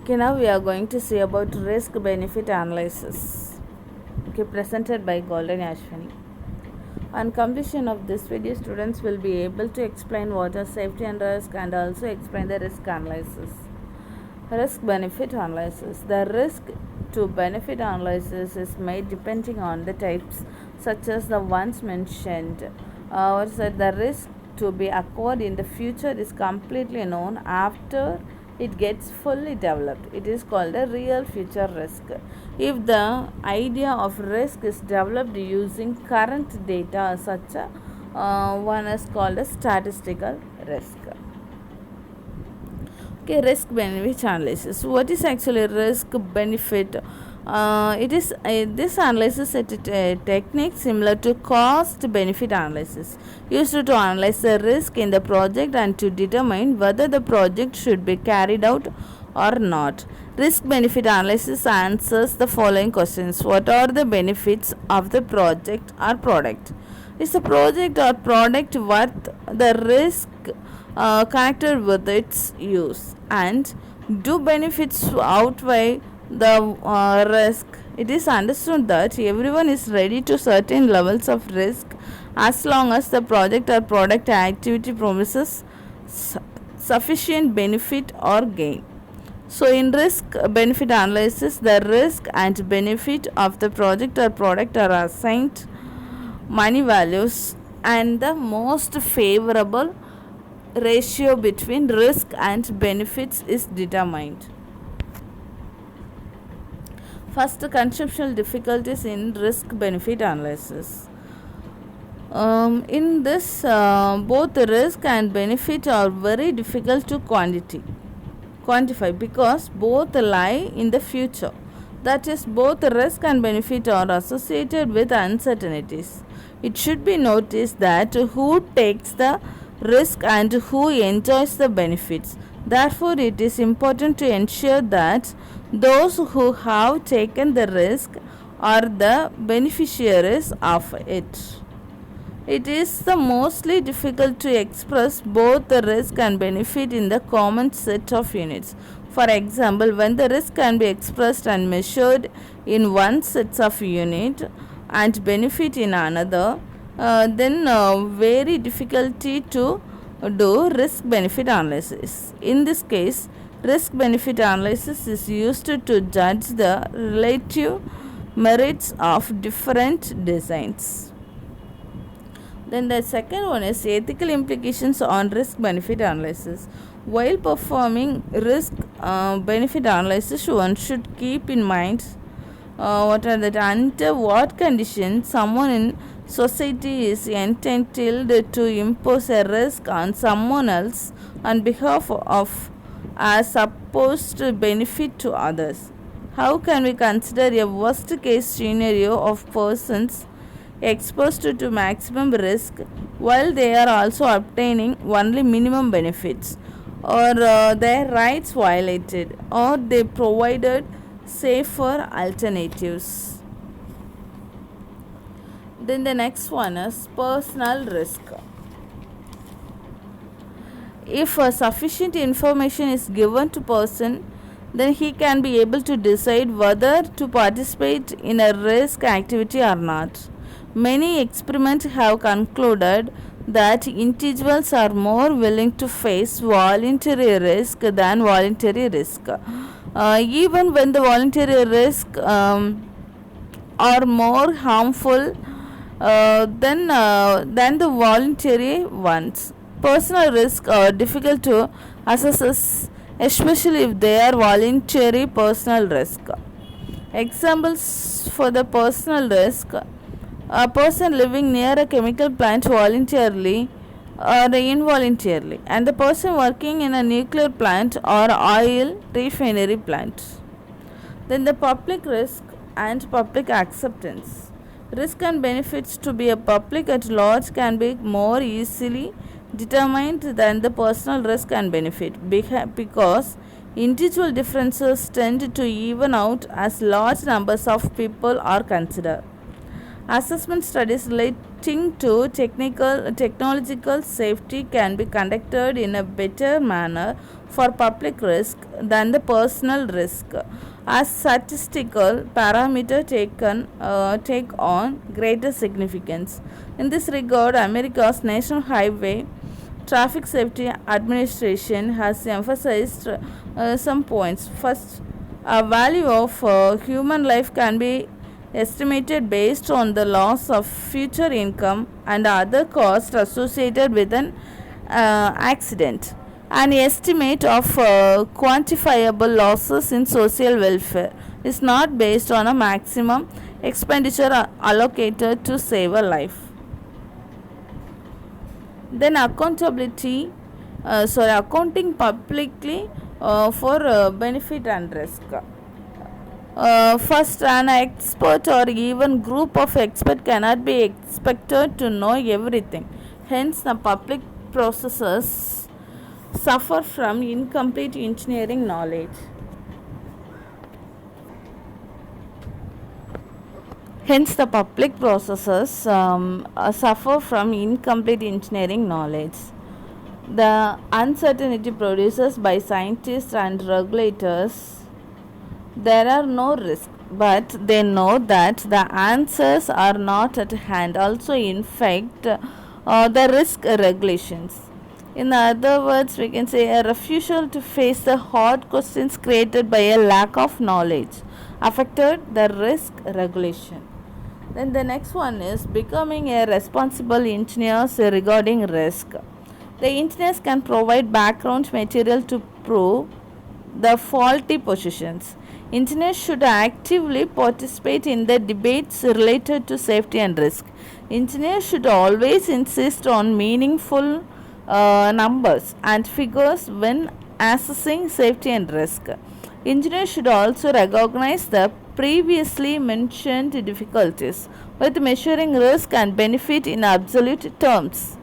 Okay, now we are going to see about risk benefit analysis. Okay, presented by Golden Ashwini. On completion of this video, students will be able to explain what are safety and risk and also explain the risk analysis. Risk benefit analysis. The risk to benefit analysis is made depending on the types such as the ones mentioned. Or said the risk to be occurred in the future is completely known after it gets fully developed. It is called a real future risk. If the idea of risk is developed using current data, such a one is called a statistical risk. Okay, risk benefit analysis. What is actually risk benefit? It is this analysis is a technique similar to cost benefit analysis, used to analyze the risk in the project and to determine whether the project should be carried out or not. Risk benefit analysis answers the following questions: what are the benefits of the project or product? Is the project or product worth the risk connected with its use? And do benefits outweigh the risk? It is understood that everyone is ready to certain levels of risk as long as the project or product activity promises sufficient benefit or gain. So in risk benefit analysis, the risk and benefit of the project or product are assigned money values, and the most favorable ratio between risk and benefits is determined. First, conceptual difficulties in risk benefit analysis. In this, both risk and benefit are very difficult to quantify because both lie in the future. That is, both risk and benefit are associated with uncertainties. It should be noticed that who takes the risk and who enjoys the benefits. Therefore, it is important to ensure that those who have taken the risk are the beneficiaries of it. It is the mostly difficult to express both the risk and benefit in the common set of units. For example, when the risk can be expressed and measured in one set of unit and benefit in another, then very difficulty to do risk benefit analysis. In this case, risk benefit analysis is used to judge the relative merits of different designs. Then the second one is ethical implications on risk benefit analysis. While performing risk benefit analysis, one should keep in mind under what conditions someone in society is entitled to impose a risk on someone else on behalf of a supposed benefit to others. How can we consider a worst case scenario of persons exposed to maximum risk while they are also obtaining only minimum benefits, or their rights violated, or they provided safer alternatives? Then the next one is personal risk. If sufficient information is given to person, then he can be able to decide whether to participate in a risk activity or not. Many experiments have concluded that individuals are more willing to face voluntary risk than voluntary risk, even when the voluntary risk are more harmful than the voluntary ones. Personal risks are difficult to assess, especially if they are voluntary personal risk. Examples for the personal risk: a person living near a chemical plant voluntarily or involuntarily, and the person working in a nuclear plant or oil refinery plant. Then the public risk and public acceptance. Risk and benefits to be a public at large can be more easily determined than the personal risk and benefit because individual differences tend to even out as large numbers of people are considered. Assessment studies relating to technological safety can be conducted in a better manner for public risk than the personal risk, as statistical parameter take on greater significance. In this regard, America's National Highway Traffic Safety Administration has emphasized some points. First, a value of human life can be estimated based on the loss of future income and other costs associated with an accident. An estimate of quantifiable losses in social welfare is not based on a maximum expenditure allocated to save a life. Then accounting publicly for benefit and risk. First, an expert or even group of experts cannot be expected to know everything. Hence, the public processes suffer from incomplete engineering knowledge. Hence, the public processes suffer from incomplete engineering knowledge. The uncertainty produced by scientists and regulators, there are no risks, but they know that the answers are not at hand. Also, in fact, the risk regulations. In other words, we can say a refusal to face the hard questions created by a lack of knowledge affected the risk regulation. Then the next one is becoming a responsible engineer regarding risk. The engineers can provide background material to prove the faulty positions. Engineers should actively participate in the debates related to safety and risk. Engineers should always insist on meaningful numbers and figures when assessing safety and risk. Engineers should also recognize the previously mentioned difficulties with measuring risk and benefit in absolute terms.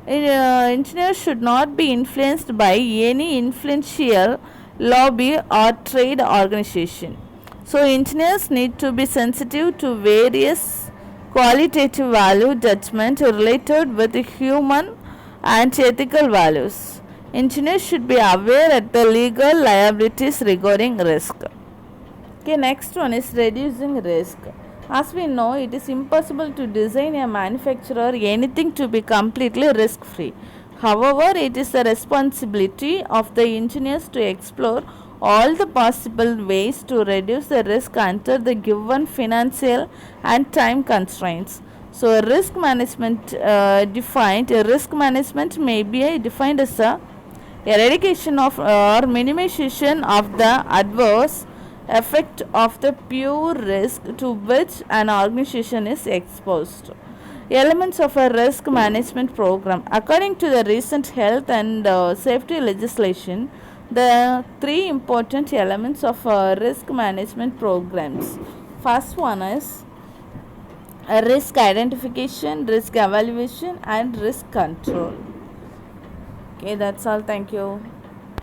Engineers should not be influenced by any influential lobby or trade organization. So engineers need to be sensitive to various qualitative value judgment related with human and ethical values. Engineers should be aware of the legal liabilities regarding risk. Okay, next one is reducing risk. As we know, it is impossible to design a manufacturer anything to be completely risk free. However, it is the responsibility of the engineers to explore all the possible ways to reduce the risk under the given financial and time constraints. So, risk management risk management may be defined as a eradication of or minimization of the adverse effect of the pure risk to which an organization is exposed. Elements of a risk management program. According to the recent health and safety legislation, the three important elements of risk management programs. First one is risk identification, risk evaluation, and risk control. Okay, that's all. Thank you.